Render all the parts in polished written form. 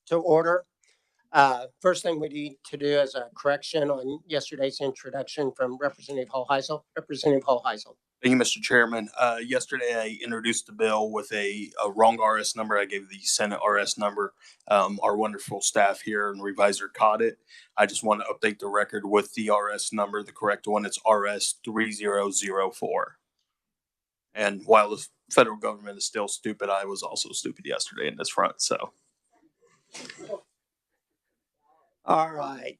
to order. First thing we need to do is a correction on yesterday's introduction from Representative Hall-Heisel. Representative Hall-Heisel. Thank you, Mr. Chairman. Yesterday, I introduced the bill with a wrong RS number. I gave the Senate RS number. Our wonderful staff here and reviser caught it. I just want to update the record with the RS number, the correct one. It's RS 3004. And while the federal government is still stupid, I was also stupid yesterday in this front. So, all right.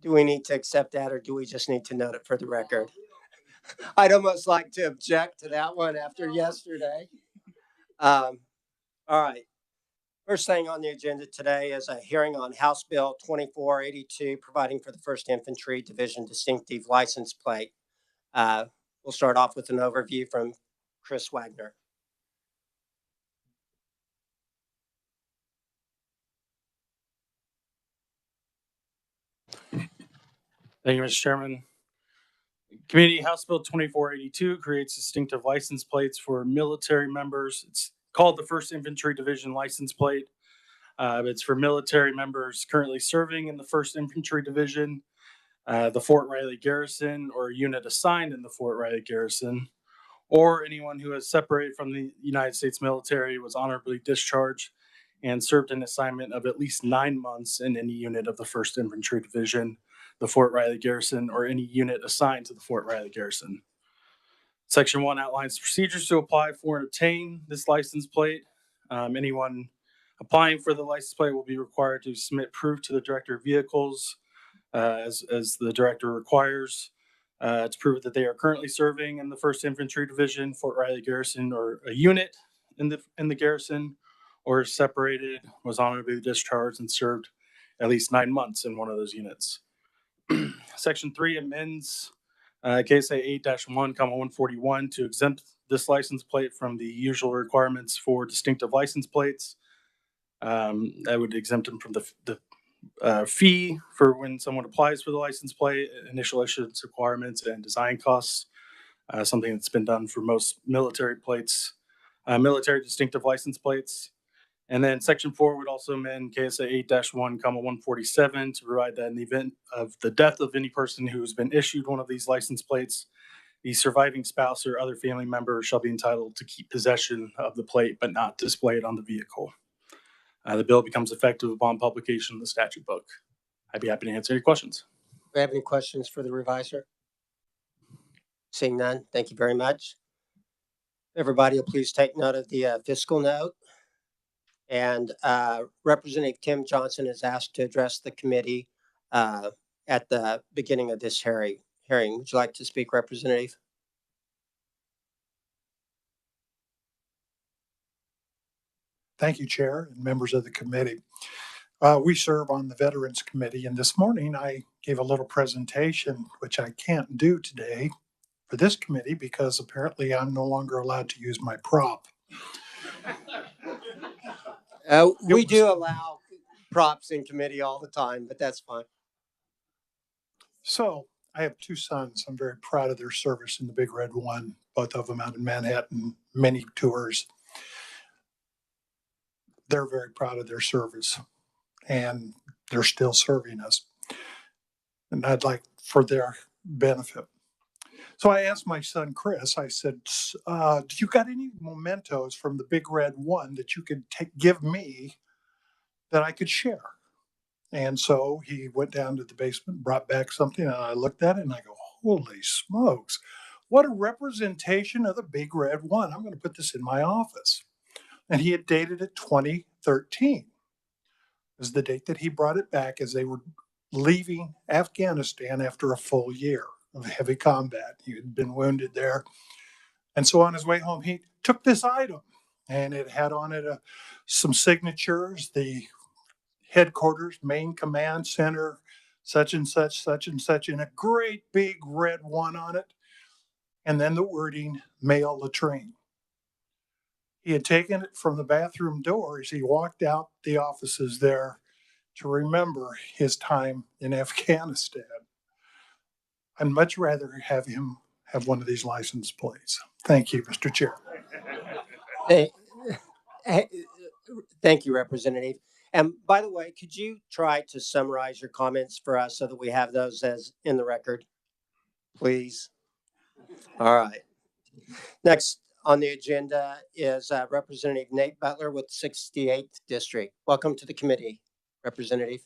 Do we need to accept that, or do we just need to note it for the record? I'd almost like to object to that one after yesterday. All right. First thing on the agenda today is a hearing on House Bill 2482, providing for the 1st Infantry Division distinctive license plate. We'll start off with an overview from Chris Wagner. Thank you, Mr. Chairman. Committee House Bill 2482 creates distinctive license plates for military members. It's called the 1st Infantry Division license plate. It's for military members currently serving in the 1st Infantry Division, the Fort Riley Garrison, or a unit assigned in the Fort Riley Garrison, or anyone who has separated from the United States military, was honorably discharged, and served an assignment of at least 9 months in any unit of the 1st Infantry Division, the Fort Riley Garrison, or any unit assigned to the Fort Riley Garrison. Section 1 outlines procedures to apply for and obtain this license plate. Anyone applying for the license plate will be required to submit proof to the Director of Vehicles as the Director requires to prove that they are currently serving in the 1st Infantry Division, Fort Riley Garrison, or a unit in the garrison, or separated, was honorably discharged, and served at least 9 months in one of those units. Section 3 amends KSA 8-1,141 to exempt this license plate from the usual requirements for distinctive license plates. That would exempt them from the fee for when someone applies for the license plate, initial issuance requirements, and design costs, something that's been done for most military plates, military distinctive license plates. And then Section 4 would also amend KSA 8-1,147 to provide that in the event of the death of any person who has been issued one of these license plates, the surviving spouse or other family member shall be entitled to keep possession of the plate but not display it on the vehicle. The bill becomes effective upon publication in the statute book. I'd be happy to answer any questions. Do we have any questions for the reviser? Seeing none, thank you very much. Everybody will please take note of the fiscal note. And Representative Tim Johnson is asked to address the committee at the beginning of this hearing. Would you like to speak, Representative? Thank you, Chair and members of the committee. We serve on the Veterans Committee, and this morning I gave a little presentation, which I can't do today for this committee because apparently I'm no longer allowed to use my prop. We do allow props in committee all the time, but that's fine. So I have 2 sons. I'm very proud of their service in the Big Red One, both of them out in Manhattan, many tours. They're very proud of their service, and they're still serving us. And I'd like for their benefit. So I asked my son, Chris, I said, do you got any mementos from the Big Red One that you could give me that I could share? And so he went down to the basement, brought back something, and I looked at it and I go, holy smokes, what a representation of the Big Red One. I'm going to put this in my office. And he had dated it 2013. Is the date that he brought it back as they were leaving Afghanistan after a full year of heavy combat. He had been wounded there. And so on his way home, he took this item, and it had on it some signatures, the headquarters, main command center, such and such, and a great big red one on it. And then the wording, male latrine. He had taken it from the bathroom door as he walked out the offices there to remember his time in Afghanistan. I'd much rather have him have one of these license plates. Thank you, Mr. Chair. Hey, Thank you, Representative. And by the way, could you try to summarize your comments for us so that we have those as in the record, please? All right. Next on the agenda is Representative Nate Butler with 68th District. Welcome to the committee, Representative.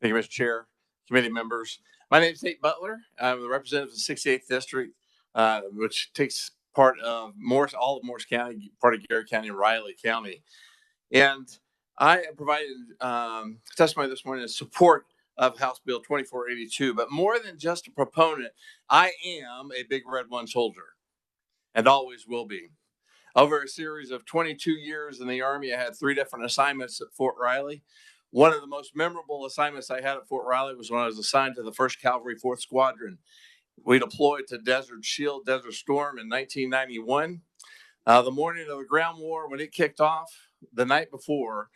Thank you, Mr. Chair, committee members. My name is Nate Butler. I'm the representative of the 68th District, which takes part of all of Morris County, part of Garrett County, and Riley County. And I provided testimony this morning in support of House Bill 2482. But more than just a proponent, I am a Big Red One soldier and always will be. Over a series of 22 years in the Army, I had 3 different assignments at Fort Riley. One of the most memorable assignments I had at Fort Riley was when I was assigned to the 1st Cavalry 4th Squadron. We deployed to Desert Shield, Desert Storm in 1991. The morning of the ground war, when it kicked off, the night before,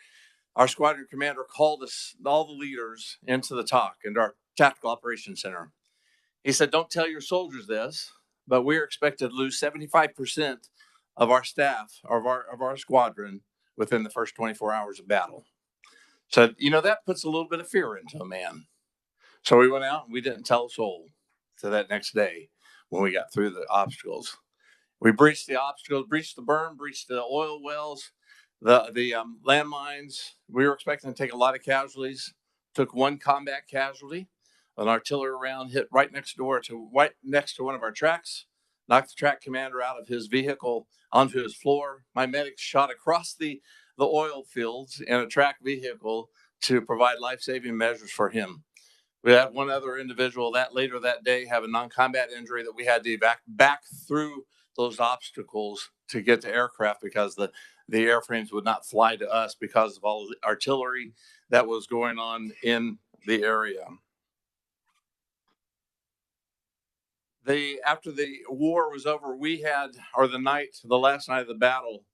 our squadron commander called us, all the leaders, into the TOC, into our Tactical Operations Center. He said, "Don't tell your soldiers this, but we're expected to lose 75% of our staff, of our squadron, within the first 24 hours of battle." So, that puts a little bit of fear into a man. So we went out and we didn't tell a soul to that next day when we got through the obstacles. We breached the obstacles, breached the berm, breached the oil wells, the landmines. We were expecting to take a lot of casualties. Took 1 combat casualty. An artillery round hit right next to one of our tracks, knocked the track commander out of his vehicle onto his floor. My medics shot across the oil fields in a track vehicle to provide life-saving measures for him. We had one other individual later that day have a non-combat injury that we had to back through those obstacles to get to aircraft because the airframes would not fly to us because of all the artillery that was going on in the area. After the war was over, the last night of the battle,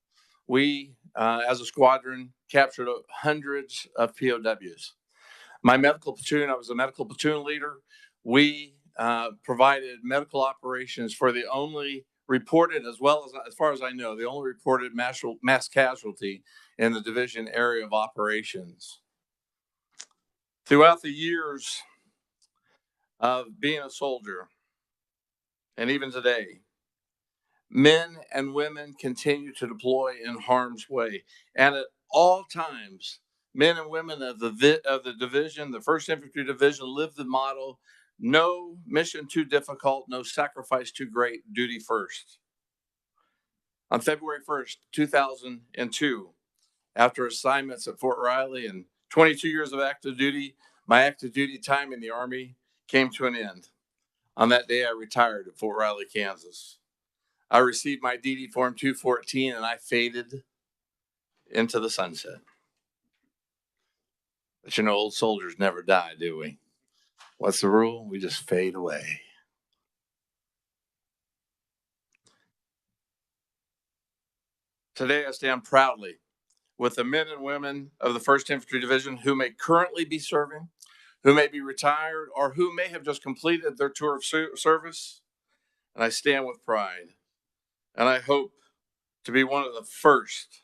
we, as a squadron, captured hundreds of POWs. My medical platoon, I was a medical platoon leader. We provided medical operations for the only reported, as far as I know, the only reported mass casualty in the division area of operations. Throughout the years of being a soldier, and even today, men and women continue to deploy in harm's way. And at all times, men and women of the division, the 1st Infantry Division, live the motto, no mission too difficult, no sacrifice too great, duty first. On February 1st, 2002, after assignments at Fort Riley and 22 years of active duty, my active duty time in the Army came to an end. On that day, I retired at Fort Riley, Kansas. I received my DD Form 214 and I faded into the sunset. But old soldiers never die, do we? What's the rule? We just fade away. Today, I stand proudly with the men and women of the 1st Infantry Division who may currently be serving, who may be retired, or who may have just completed their tour of service. And I stand with pride. And I hope to be one of the first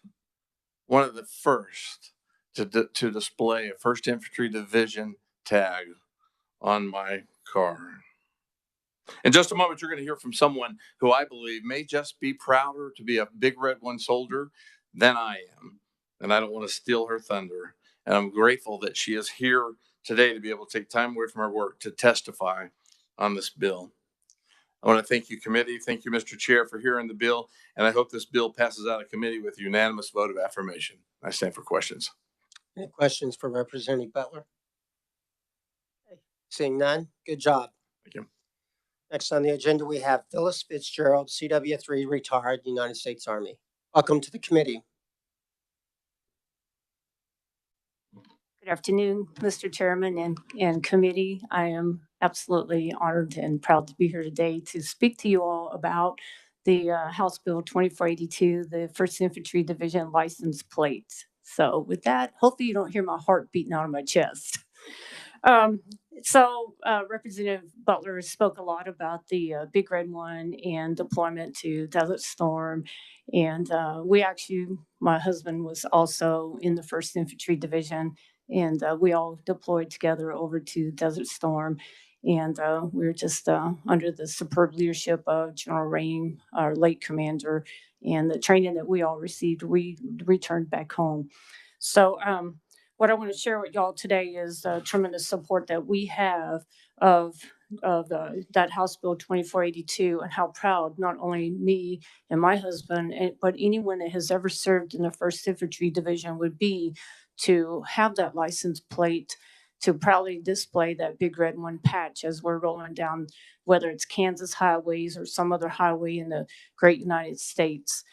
to display a 1st Infantry Division tag on my car. In just a moment, you're going to hear from someone who I believe may just be prouder to be a Big Red One soldier than I am. And I don't want to steal her thunder. And I'm grateful that she is here today to be able to take time away from her work to testify on this bill. I want to thank you, committee. Thank you, Mr. Chair, for hearing the bill. And I hope this bill passes out of committee with a unanimous vote of affirmation. I stand for questions. Any questions for Representative Butler? Seeing none, good job. Thank you. Next on the agenda, we have Phyllis Fitzgerald, CW3, retired, United States Army. Welcome to the committee. Good afternoon, Mr. Chairman and committee. I am absolutely honored and proud to be here today to speak to you all about the House Bill 2482, the 1st Infantry Division license plates. So with that, hopefully you don't hear my heart beating out of my chest. So Representative Butler spoke a lot about the Big Red One and deployment to Desert Storm. And we actually, my husband was also in the 1st Infantry Division, and we all deployed together over to Desert Storm. And we were just under the superb leadership of General Rain, our late commander, and the training that we all received, we returned back home. So what I want to share with y'all today is tremendous support that we have of that House Bill 2482, and how proud not only me and my husband, but anyone that has ever served in the 1st Infantry Division would be to have that license plate to proudly display that Big Red One patch as we're rolling down, whether it's Kansas highways or some other highway in the great United States.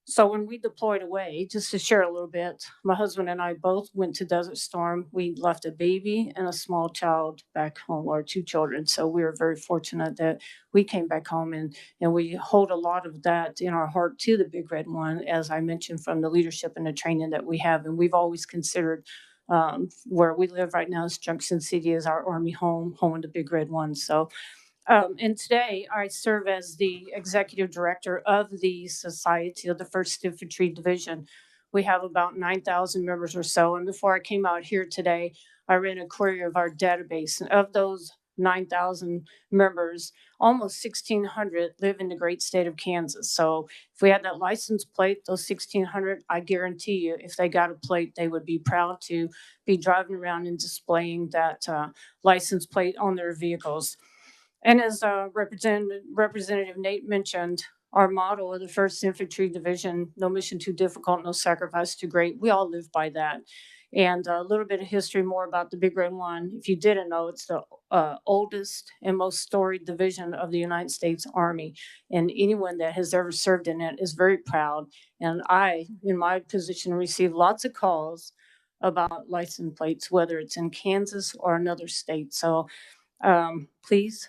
So when we deployed away, just to share a little bit, my husband and I both went to Desert Storm. We left a baby and a small child back home, or 2 children. So we were very fortunate that we came back home, and we hold a lot of that in our heart to the Big Red One, as I mentioned, from the leadership and the training that we have. And we've always considered where we live right now is Junction City as our Army home of the Big Red One. So and today I serve as the executive director of the Society of the 1st Infantry Division. We have about 9,000 members or so. And before I came out here today, I ran a query of our database. And of those 9,000 members, almost 1,600 live in the great state of Kansas. So if we had that license plate, those 1,600, I guarantee you, if they got a plate, they would be proud to be driving around and displaying that license plate on their vehicles. And as Representative Nate mentioned, our motto of the 1st Infantry Division, no mission too difficult, no sacrifice too great. We all live by that. And a little bit of history more about the Big Red One. If you didn't know, it's the oldest and most storied division of the United States Army. And anyone that has ever served in it is very proud. And I, in my position, receive lots of calls about license plates, whether it's in Kansas or another state. So please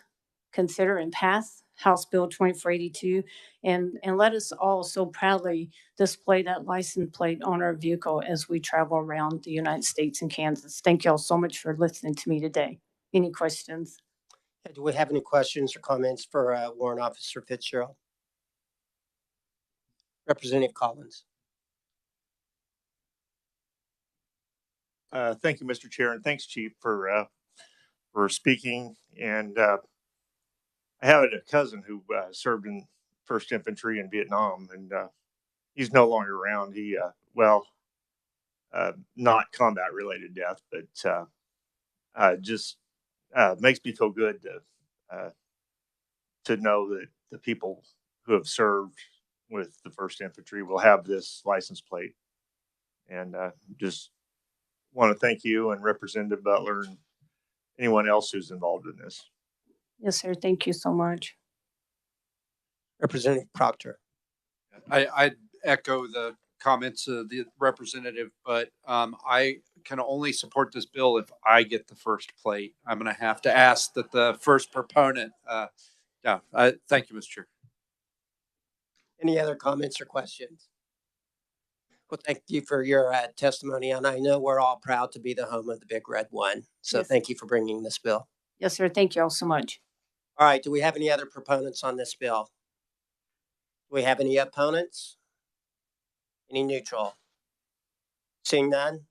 consider and pass House Bill 2482, and let us all so proudly display that license plate on our vehicle as we travel around the United States and Kansas. Thank you all so much for listening to me today. Any questions? Do we have any questions or comments for Warrant Officer Fitzgerald? Representative Collins. Thank you, Mr. Chair, and thanks, Chief, for speaking. And I have a cousin who served in 1st Infantry in Vietnam, and he's no longer around. He, not combat-related death, but just makes me feel good to know that the people who have served with the 1st Infantry will have this license plate. And just want to thank you and Representative Butler and anyone else who's involved in this. Yes, sir. Thank you so much. Representative Proctor. I'd echo the comments of the representative, but I can only support this bill if I get the first plate. I'm going to have to ask that the first proponent. Thank you, Mr. Chair. Any other comments or questions? Well, thank you for your testimony, and I know we're all proud to be the home of the Big Red One. So Yes. Thank you for bringing this bill. Yes, sir. Thank you all so much. All right, do we have any other proponents on this bill? Do we have any opponents? Any neutral? Seeing none,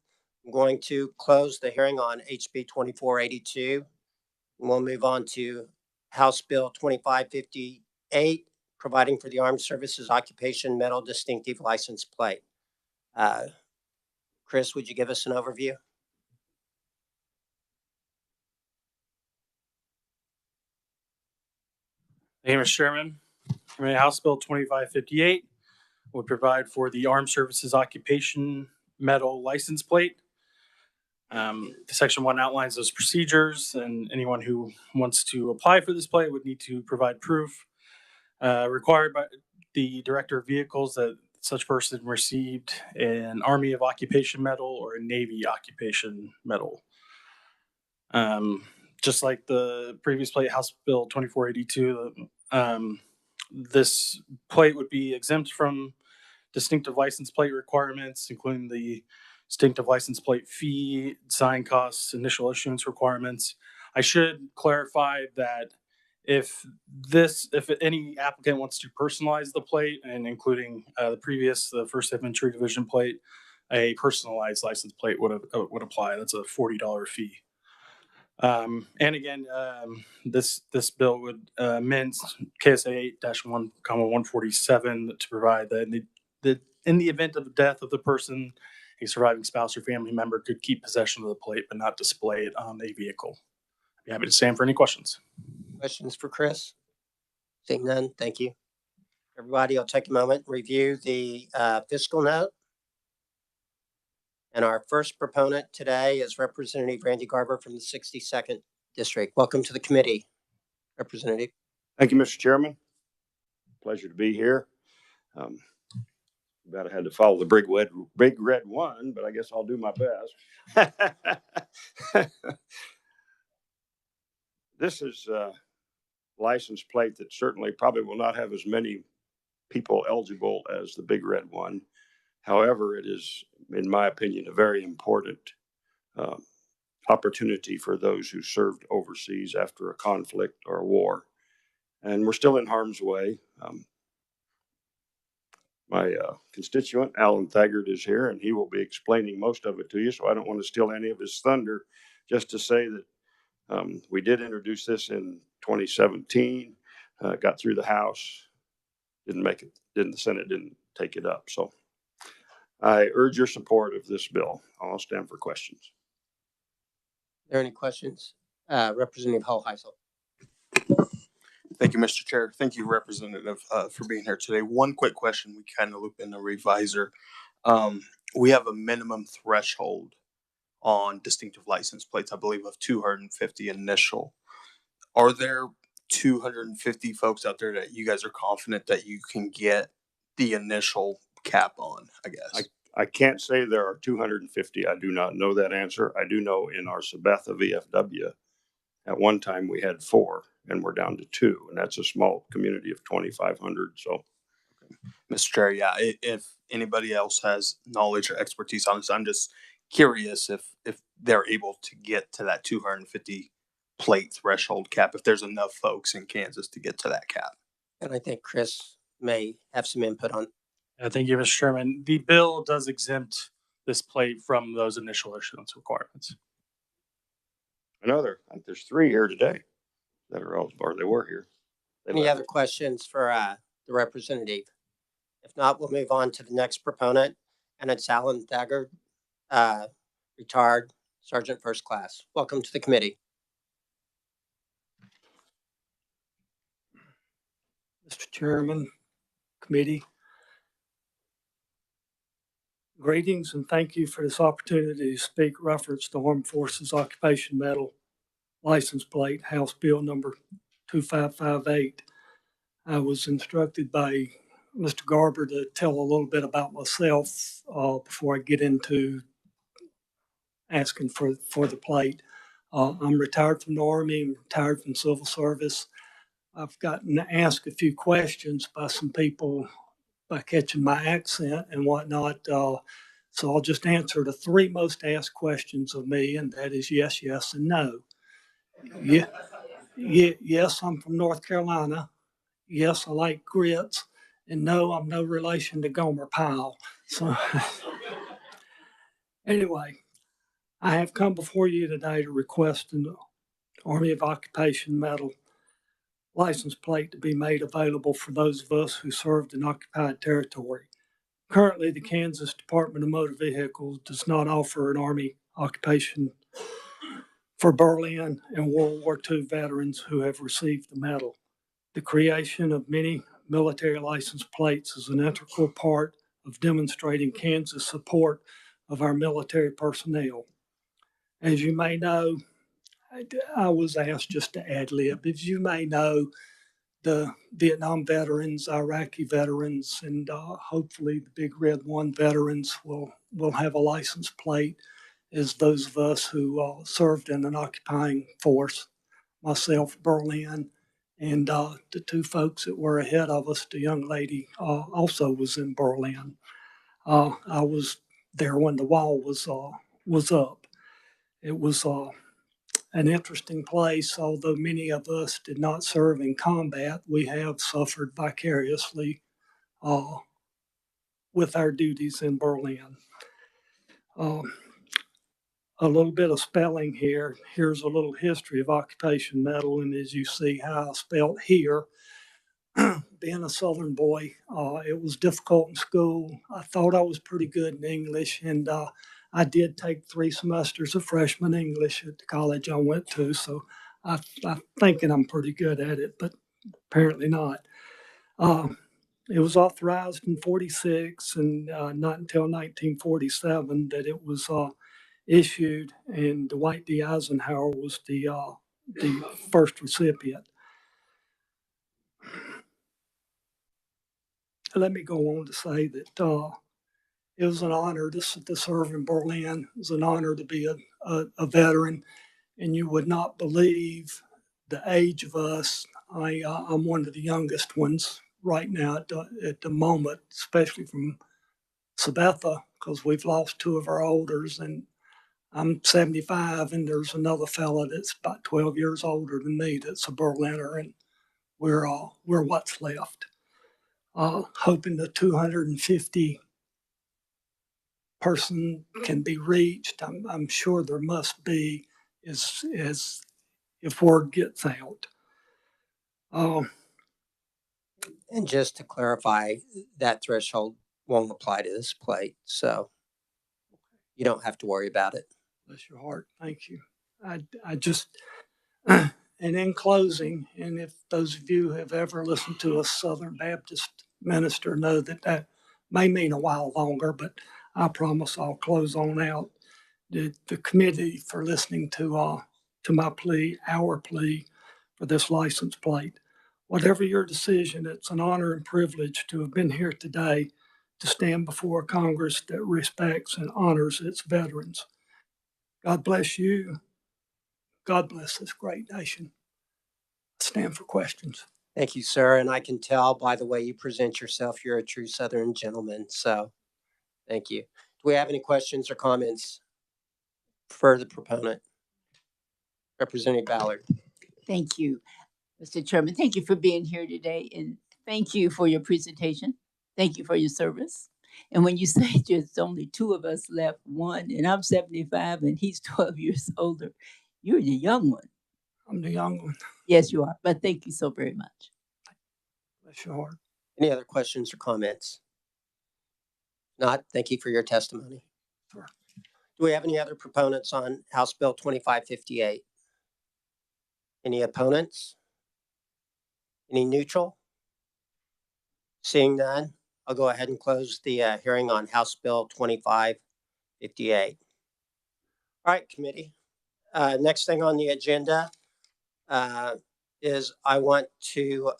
I'm going to close the hearing on HB 2482. We'll move on to House Bill 2558, providing for the Armed Services Occupation Metal Distinctive License Plate. Chris, would you give us an overview? Thank you, Mr. Chairman. House Bill 2558 would provide for the Armed Services Occupation Metal License Plate. Section 1 outlines those procedures, and anyone who wants to apply for this plate would need to provide proof required by the Director of Vehicles that such person received an Army of Occupation Medal or a Navy Occupation Medal. Just like the previous plate, House Bill 2482, this plate would be exempt from distinctive license plate requirements, including the distinctive license plate fee, sign costs, initial issuance requirements. I should clarify that if any applicant wants to personalize the plate, and including the first infantry division plate, a personalized license plate would apply. That's a $40 fee. And again, this bill would amend KSA 8-1,147 to provide that in the event of the death of the person, a surviving spouse or family member could keep possession of the plate but not display it on a vehicle. I'd be happy to stand for any questions. Questions for Chris? Seeing none, thank you. Everybody will take a moment and review the fiscal note. And our first proponent today is Representative Randy Garber from the 62nd District. Welcome to the committee, Representative. Thank you, Mr. Chairman. Pleasure to be here. About I had to follow the big red one, but I guess I'll do my best. This is a license plate that certainly probably will not have as many people eligible as the big red one. However, it is, in my opinion, a very important opportunity for those who served overseas after a conflict or a war. And we're still in harm's way. My constituent, Alan Thagard, is here, and he will be explaining most of it to you, so I don't want to steal any of his thunder. Just to say that we did introduce this in 2017, got through the House, didn't make it, the Senate didn't take it up. So I urge your support of this bill. I'll stand for questions. Are there any questions? Representative Hall-Heisel. Thank you, Mr. Chair. Thank you, Representative, for being here today. One quick question. We kind of loop in the revisor. We have a minimum threshold on distinctive license plates, I believe, of 250 initial. Are there 250 folks out there that you guys are confident that you can get the initial cap on, I guess? I can't say there are 250. I do not know that answer. I do know in our Sabetha VFW, at one time we had 4 and we're down to 2, and that's a small community of 2,500. So, Mr. Chair, yeah, if anybody else has knowledge or expertise on this, I'm just curious if they're able to get to that 250 plate threshold cap, if there's enough folks in Kansas to get to that cap. And I think Chris may have some input on. Thank you, Mr. Chairman. The bill does exempt this plate from those initial issuance requirements. I think there's 3 here today that are eligible, or they were here. Any other questions for the representative? If not, we'll move on to the next proponent, and it's Alan Thagard, retired Sergeant First Class. Welcome to the committee. Mr. Chairman, committee, greetings and thank you for this opportunity to speak reference to Armed Forces Occupation Medal license plate, House Bill number 2558. I was instructed by Mr. Garber to tell a little bit about myself before I get into asking for the plate. I'm retired from the Army, I'm retired from civil service. I've gotten asked a few questions by some people by catching my accent and whatnot. So I'll just answer the 3 most asked questions of me, and that is yes, yes, and no. Yes, I'm from North Carolina. Yes, I like grits. And no, I'm no relation to Gomer Pyle. So anyway, I have come before you today to request an Army of Occupation Medal license plate to be made available for those of us who served in occupied territory. Currently, the Kansas Department of Motor Vehicles does not offer an Army occupation for Berlin and World War II veterans who have received the medal. The creation of many military license plates is an integral part of demonstrating Kansas support of our military personnel. As you may know, I was asked just to ad lib. As you may know, the Vietnam veterans, Iraqi veterans, and hopefully the Big Red One veterans will have a license plate as those of us who served in an occupying force, myself, Berlin, and the 2 folks that were ahead of us, the young lady also was in Berlin. I was there when the wall was up. It was an interesting place, although many of us did not serve in combat. We have suffered vicariously with our duties in Berlin. A little bit of spelling here. Here's a little history of occupation medal, and as you see how I spelled here, being a Southern boy, it was difficult in school. I thought I was pretty good in English, and I did take 3 semesters of freshman English at the college I went to, so I'm thinking I'm pretty good at it, but apparently not. It was authorized in 46, and not until 1947 that it was issued, and Dwight D. Eisenhower was the first recipient. Let me go on to say that it was an honor to serve in Berlin. It was an honor to be a veteran, and you would not believe the age of us. I'm one of the youngest ones right now at the moment, especially from Sabetha, because we've lost 2 of our elders, and I'm 75, and there's another fella that's about 12 years older than me that's a Berliner, and we're what's left. Hoping the 250 person can be reached. I'm sure there must be, as if word gets out. And just to clarify, that threshold won't apply to this plate, so you don't have to worry about it. Bless your heart. Thank you. I just, and in closing, and if those of you who have ever listened to a Southern Baptist minister know that may mean a while longer, but I promise I'll close on out. The committee for listening to my plea, our plea for this license plate. Whatever your decision, it's an honor and privilege to have been here today to stand before a Congress that respects and honors its veterans. God bless you. God bless this great nation. I stand for questions. Thank you, sir. And I can tell by the way you present yourself, you're a true Southern gentleman. So thank you. Do we have any questions or comments for the proponent? Representative Ballard. Thank you, Mr. Chairman. Thank you for being here today, and thank you for your presentation. Thank you for your service. And when you say there's only 2 of us left, one, and I'm 75 and he's 12 years older, you're the young one. I'm the young one. Yes, you are. But thank you so very much. Bless your heart. Any other questions or comments? Not, thank you for your testimony. Sure. Do we have any other proponents on House Bill 2558? Any opponents? Any neutral? Seeing none, I'll go ahead and close the hearing on House Bill 2558. All right, committee. Next thing on the agenda is I want to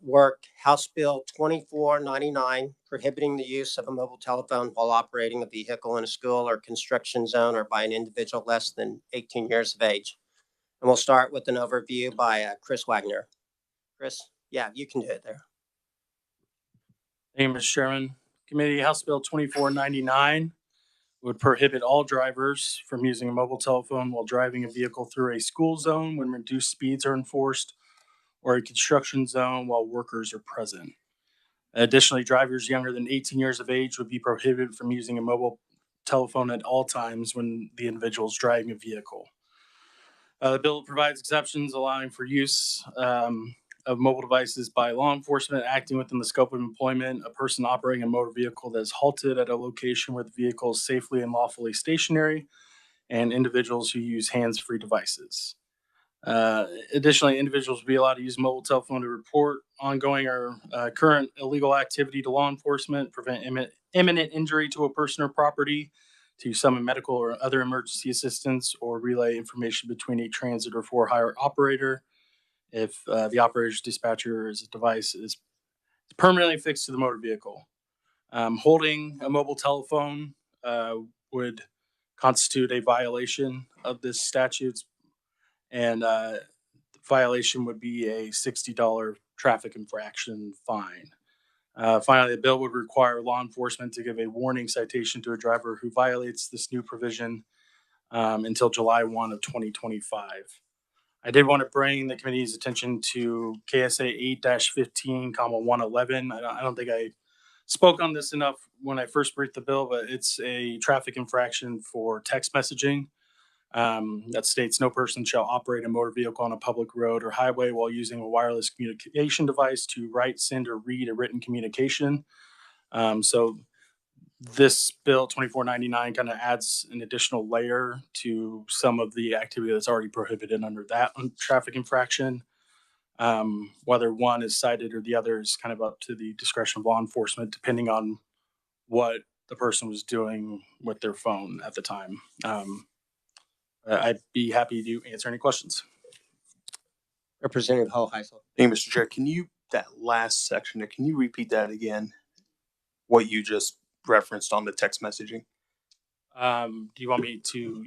work House Bill 2499, prohibiting the use of a mobile telephone while operating a vehicle in a school or construction zone or by an individual less than 18 years of age. And we'll start with an overview by Chris Wagner. Chris, yeah, you can do it there. Thank you, Mr. Chairman. Committee, House Bill 2499 would prohibit all drivers from using a mobile telephone while driving a vehicle through a school zone when reduced speeds are enforced, or a construction zone while workers are present. Additionally, drivers younger than 18 years of age would be prohibited from using a mobile telephone at all times when the individual is driving a vehicle. The bill provides exceptions allowing for use of mobile devices by law enforcement acting within the scope of employment, a person operating a motor vehicle that is halted at a location where the vehicle is safely and lawfully stationary, and individuals who use hands-free devices. Additionally, individuals will be allowed to use mobile telephone to report ongoing or current illegal activity to law enforcement, prevent imminent injury to a person or property, to summon medical or other emergency assistance, or relay information between a transit or for-hire operator if the operator's dispatcher's device is permanently fixed to the motor vehicle. Holding a mobile telephone would constitute a violation of this statute, and the violation would be a $60 traffic infraction fine. Finally, the bill would require law enforcement to give a warning citation to a driver who violates this new provision until July 1 of 2025. I did want to bring the committee's attention to KSA 8-15, 111. I don't think I spoke on this enough when I first briefed the bill, but it's a traffic infraction for text messaging that states no person shall operate a motor vehicle on a public road or highway while using a wireless communication device to write, send, or read a written communication. So this bill 2499 kind of adds an additional layer to some of the activity that's already prohibited under that traffic infraction. Whether one is cited or the other is kind of up to the discretion of law enforcement, depending on what the person was doing with their phone at the time. I'd be happy to answer any questions. Representative Hoheisel. Thank you, Mr. Chair. That last section, can you repeat that again? What you just referenced on the text messaging? Do you want me to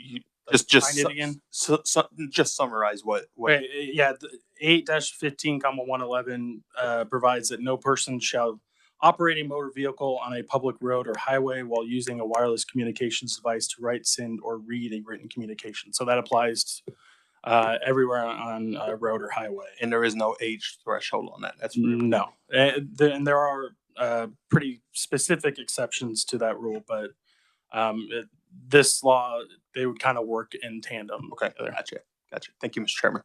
just find it again? Just summarize what. Wait, yeah, 8-15, 111 provides that no person shall operate a motor vehicle on a public road or highway while using a wireless communications device to write, send, or read a written communication. So that applies everywhere on a road or highway. And there is no age threshold on that. That's no. And there are pretty specific exceptions to that rule, but this law, they would kind of work in tandem. Okay, gotcha. Thank you, Mr. Chairman.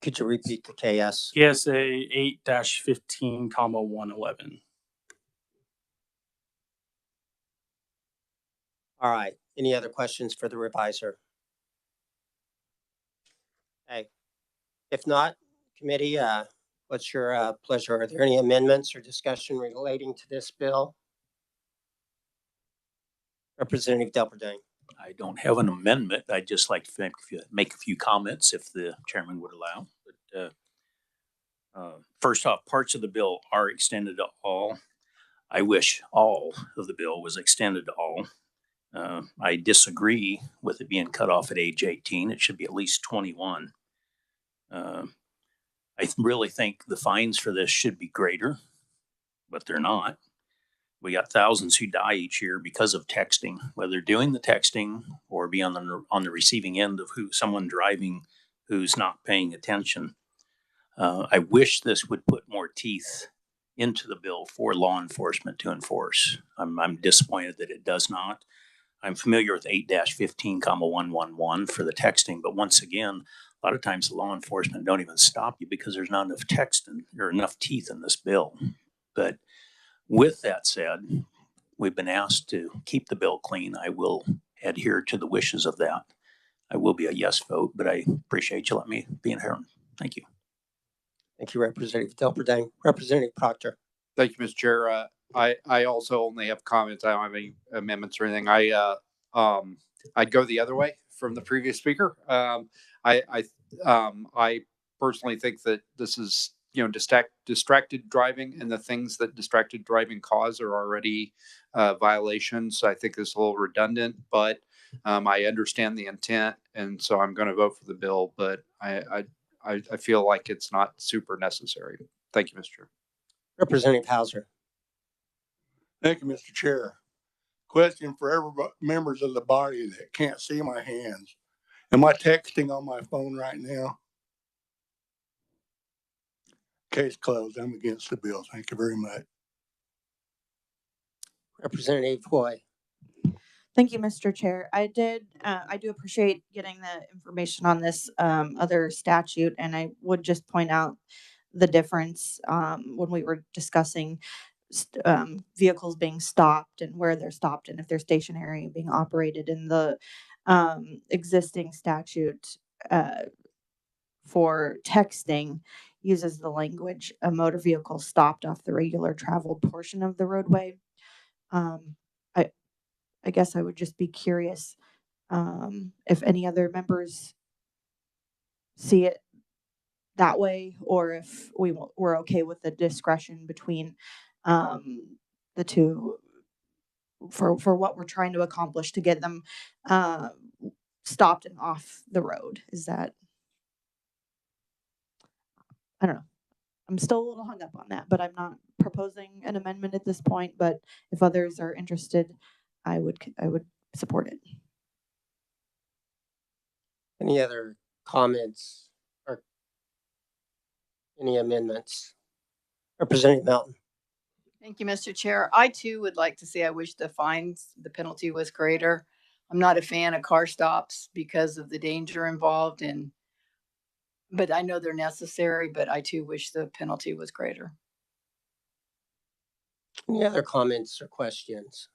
Could you repeat the KS? KSA 8-15, 111. All right. Any other questions for the reviser? Okay. If not, committee, what's your pleasure? Are there any amendments or discussion relating to this bill? Representative Delperdang. I don't have an amendment. I'd just like to make a few comments if the chairman would allow. But first off, parts of the bill are extended to all. I wish all of the bill was extended to all. I disagree with it being cut off at age 18. It should be at least 21. I really think the fines for this should be greater, but they're not. We got thousands who die each year because of texting, whether doing the texting or be on the receiving end of someone driving who's not paying attention. I wish this would put more teeth into the bill for law enforcement to enforce. I'm disappointed that it does not. I'm familiar with 8-15, 111 for the texting, but once again, a lot of times the law enforcement don't even stop you because there's not enough text or enough teeth in this bill. But with that said, we've been asked to keep the bill clean. I will adhere to the wishes of that. I will be a yes vote, but I appreciate you letting me be in here. Thank you. Thank you, Representative Delperdang. Representative Proctor. Thank you, Mr. Chair. I also only have comments. I don't have any amendments or anything. I'd go the other way from the previous speaker. I personally think that this is, distracted driving, and the things that distracted driving cause are already violations. I think it's a little redundant, but I understand the intent, and so I'm going to vote for the bill. But I feel like it's not super necessary. Thank you, Mr. Chair. Representative Hauser. Thank you, Mr. Chair. Question for every members of the body that can't see my hands. Am I texting on my phone right now? Case closed. I'm against the bill. Thank you very much. Representative Hoy. Thank you, Mr. Chair. I do appreciate getting the information on this other statute, and I would just point out the difference when we were discussing vehicles being stopped and where they're stopped and if they're stationary being operated in the existing statute for texting uses the language a motor vehicle stopped off the regular traveled portion of the roadway. I guess I would just be curious if any other members see it that way, or if we're okay with the discretion between the two for what we're trying to accomplish to get them stopped and off the road. Is that, I don't know. I'm still a little hung up on that, but I'm not proposing an amendment at this point. But if others are interested, I would support it. Any other comments or any amendments? Representative Melton. Thank you, Mr. Chair. I too would like to say I wish the penalty was greater. I'm not a fan of car stops because of the danger involved, but I know they're necessary, but I too wish the penalty was greater. Any other comments or questions?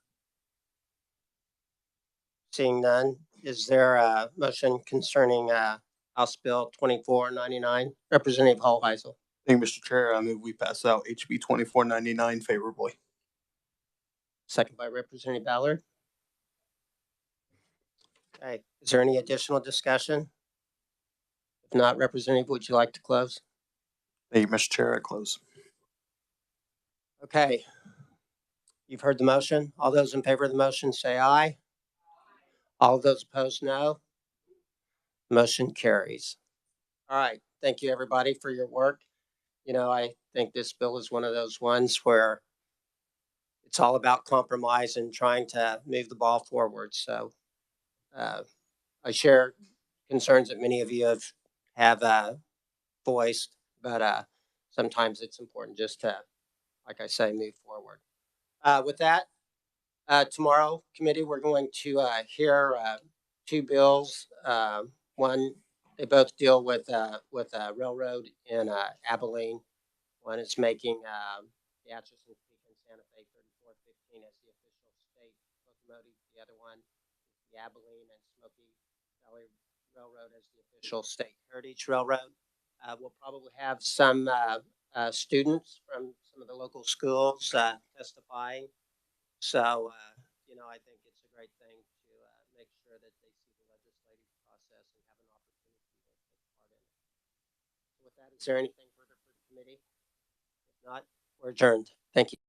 Seeing none, is there a motion concerning House Bill 2499? Representative Hall-Heisel. Thank you, Mr. Chair. I move we pass out HB 2499 favorably. Second by Representative Ballard. Okay, is there any additional discussion? If not, Representative, would you like to close? Thank you, Mr. Chair. I close. Okay, you've heard the motion. All those in favor of the motion say aye. All those opposed, no. Motion carries. All right, thank you everybody for your work. You know, I think this bill is one of those ones where it's all about compromise and trying to move the ball forward. So I share concerns that many of you have voiced, but sometimes it's important just to, like I say, move forward. With that, tomorrow, committee, we're going to hear two bills. One, they both deal with railroad in Abilene. One is making the Atchison Creek and Santa Fe 3415 as the official state locomotive. The other one is the Abilene and Smoky Valley Railroad as the official state heritage railroad. We'll probably have some students from some of the local schools testifying. So, you know, I think it's a great thing to make sure that they see the legislative process and have an opportunity to take part in it. So with that, is there anything further for the committee? If not, we're adjourned. Thank you.